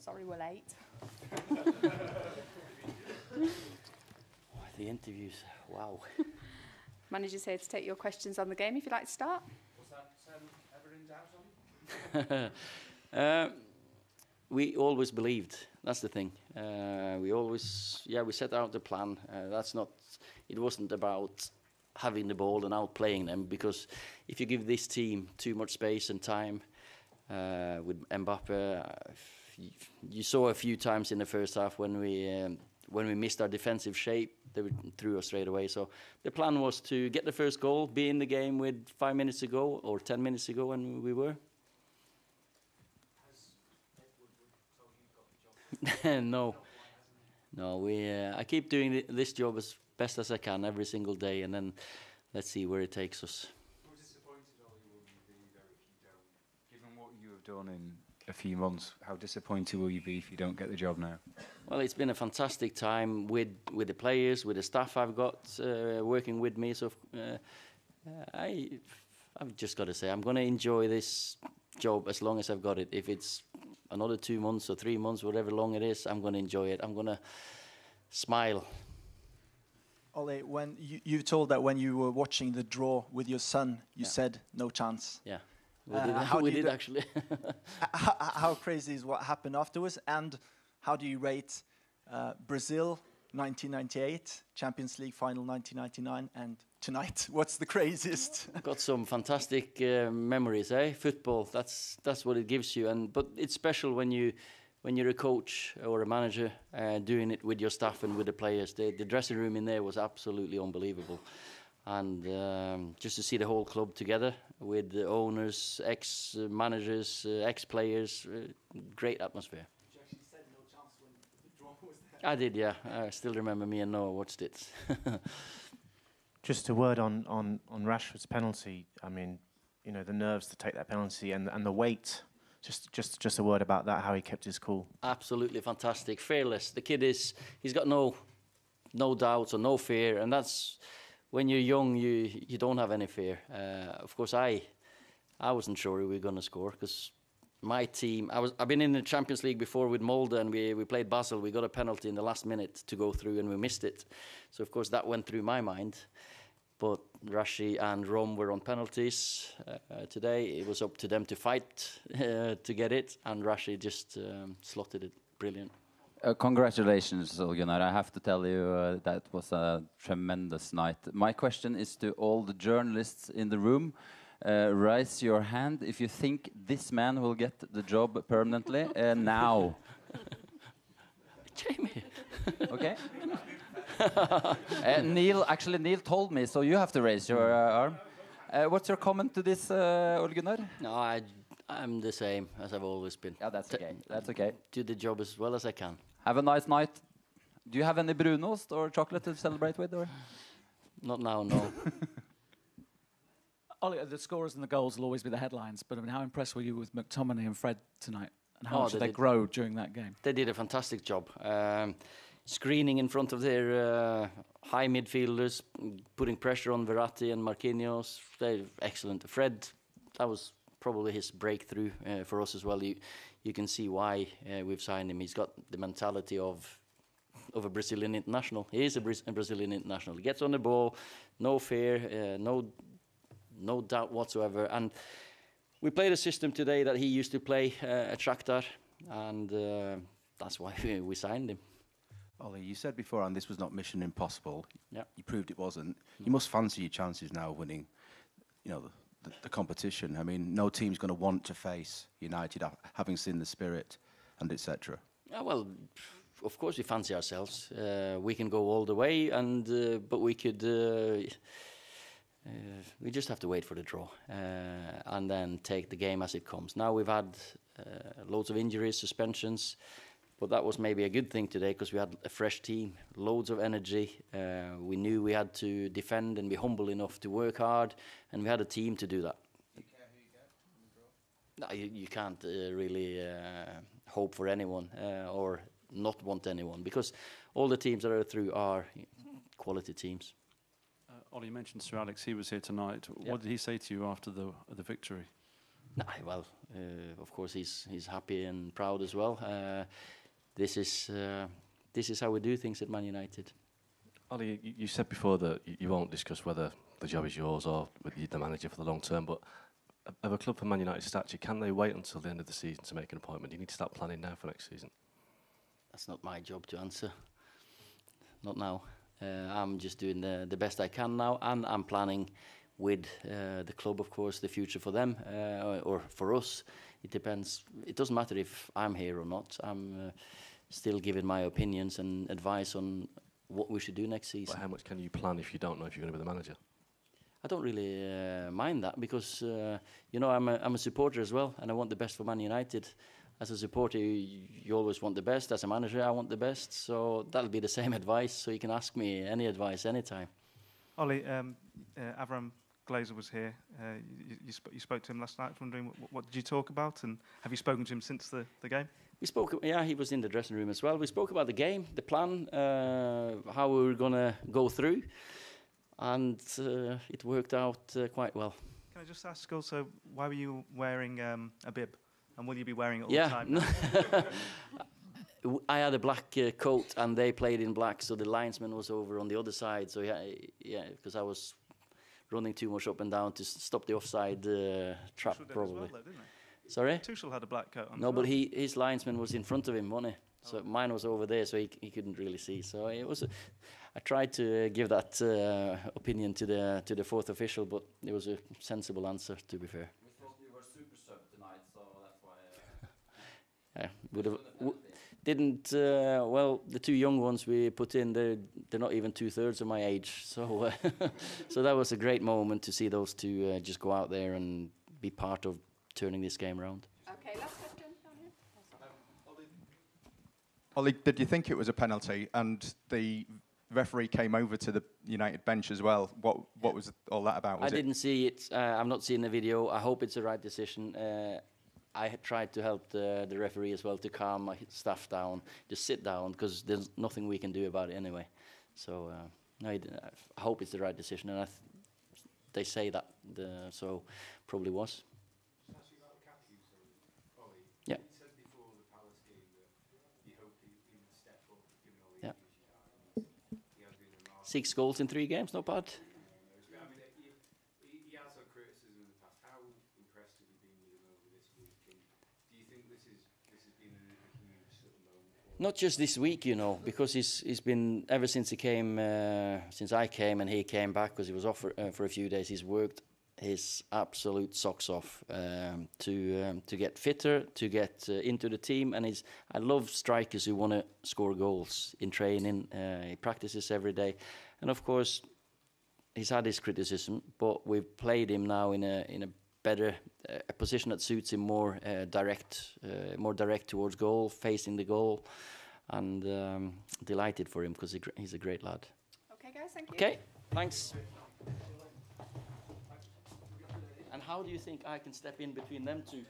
Sorry we're late. The interviews, wow. Manager's here to take your questions on the game, if you'd like to start. Was that ever in doubt on? We always believed. That's the thing. We set out the plan. It wasn't about having the ball and outplaying them, because if you give this team too much space and time with Mbappe, you saw a few times in the first half when we missed our defensive shape, they threw us straight away. So the plan was to get the first goal, be in the game with 5 minutes to go or 10 minutes to go, and we were. No. I keep doing this job as best as I can every single day, and then let's see where it takes us. How disappointed will you be though if you don't? Given what you have done in a few months, how disappointed will you be if you don't get the job now? Well, it's been a fantastic time with the players, with the staff I've got working with me. So I've just got to say I'm going to enjoy this job as long as I've got it. If it's another 2 months or 3 months, whatever long it is, I'm going to enjoy it. I'm going to smile. Ole, when you told that when you were watching the draw with your son, you said no chance. Yeah, we did actually. How crazy is what happened afterwards? And how do you rate Brazil 1998, Champions League final 1999, and tonight? What's the craziest? Got some fantastic memories, eh? Football, that's what it gives you. But it's special when you're a coach or a manager doing it with your staff and with the players. The dressing room in there was absolutely unbelievable. And just to see the whole club together with the owners, ex-managers, ex-players, great atmosphere. You actually said no chance when the draw was there. I did, yeah. I still remember me and Noah watched it. Just a word on Rashford's penalty. I mean, you know, the nerves to take that penalty and the weight. Just a word about that, how he kept his cool. Absolutely fantastic, fearless. The kid he's got no doubts or no fear, and that's when you're young, you don't have any fear. Of course, I wasn't sure we were going to score because my team. I've been in the Champions League before with Molde, and we played Basel. We got a penalty in the last minute to go through, and we missed it. So of course that went through my mind. But Rashi and Rom were on penalties today. It was up to them to fight to get it, and Rashi just slotted it. Brilliant. Congratulations, Ole Gunnar. I have to tell you that was a tremendous night. My question is to all the journalists in the room. Raise your hand if you think this man will get the job permanently now. Jamie. Okay. Neil told me, so you have to raise your arm. What's your comment to this, Ole Gunnar? No, I'm the same as I've always been. Yeah, that's okay. That's okay. Do the job as well as I can. Have a nice night. Do you have any brunost or chocolate to celebrate with, or? Not now, no. Ole, the scores and the goals will always be the headlines, but I mean, how impressed were you with McTominay and Fred tonight? And how much did they grow during that game? They did a fantastic job. Screening in front of their high midfielders, putting pressure on Verratti and Marquinhos. They're excellent. Fred, that was probably his breakthrough for us as well. You can see why we've signed him. He's got the mentality of a Brazilian international. He is a Brazilian international. He gets on the ball, no fear, no doubt whatsoever. And we played a system today that he used to play at Shakhtar, and that's why we signed him. Ole, you said before, and this was not mission impossible. Yeah. You proved it wasn't. You must fancy your chances now of winning, you know, the competition. I mean, no team's going to want to face United having seen the spirit and etc. Yeah, well, of course we fancy ourselves. We can go all the way, and but we could. We just have to wait for the draw and then take the game as it comes. Now we've had loads of injuries, suspensions, but that was maybe a good thing today because we had a fresh team, loads of energy. We knew we had to defend and be humble enough to work hard, and we had a team to do that. Do you care who you get in the draw? No, you can't really hope for anyone or not want anyone, because all the teams that are through are quality teams. Ole, you mentioned Sir Alex. He was here tonight. Yeah. What did he say to you after the victory? Nah, well, of course he's happy and proud as well. This is how we do things at Man United. Ole, you said before that you won't discuss whether the job is yours or whether you're the manager for the long term, but of a club for Man United's stature, can they wait until the end of the season to make an appointment? You need to start planning now for next season. That's not my job to answer. Not now. I'm just doing the best I can now, and I'm planning with the club, of course, the future for them or for us. It depends. It doesn't matter if I'm here or not. I'm still giving my opinions and advice on what we should do next season. But how much can you plan if you don't know if you're going to be the manager? I don't really mind that because, you know, I'm a supporter as well, and I want the best for Man United. As a supporter, you always want the best. As a manager, I want the best. So that'll be the same advice. So you can ask me any advice anytime. Ole, Avram Glazer was here. You spoke to him last night. I was wondering what did you talk about, and have you spoken to him since the game? We spoke. Yeah, he was in the dressing room as well. We spoke about the game, the plan, how we were gonna go through, and it worked out quite well. Can I just ask also, why were you wearing a bib? And will you be wearing it all the time? I had a black coat, and they played in black, so the linesman was over on the other side. So yeah, because I was running too much up and down to stop the offside trap, probably. Well, though, didn't he? Sorry? Tuchel had a black coat on. No, but his linesman was in front of him, wasn't he? So mine was over there, so he couldn't really see. So it was. I tried to give that opinion to the fourth official, but it was a sensible answer, to be fair. Didn't well, the two young ones we put in, they're not even 2/3 of my age, so so that was a great moment to see those two just go out there and be part of turning this game around. Okay, last question down here. Ole, did you think it was a penalty? And the referee came over to the United bench as well. What was all that about? I didn't see it. I'm not seeing the video. I hope it's the right decision. I had tried to help the referee as well to calm my staff down, just sit down, because there's nothing we can do about it anyway. So no, I hope it's the right decision, and they say that, so probably was. Yeah. Yeah. 6 goals in 3 games, not bad. Not just this week, you know, because he's been, ever since he came, since I came and he came back, because he was off for a few days, he's worked his absolute socks off to get fitter, to get into the team. And I love strikers who want to score goals in training. He practices every day. And of course, he's had his criticism, but we've played him now in a better a position that suits him more direct towards goal, facing the goal, and delighted for him because he's a great lad. Okay, guys, thank you. Okay, thanks. And how do you think I can step in between them two?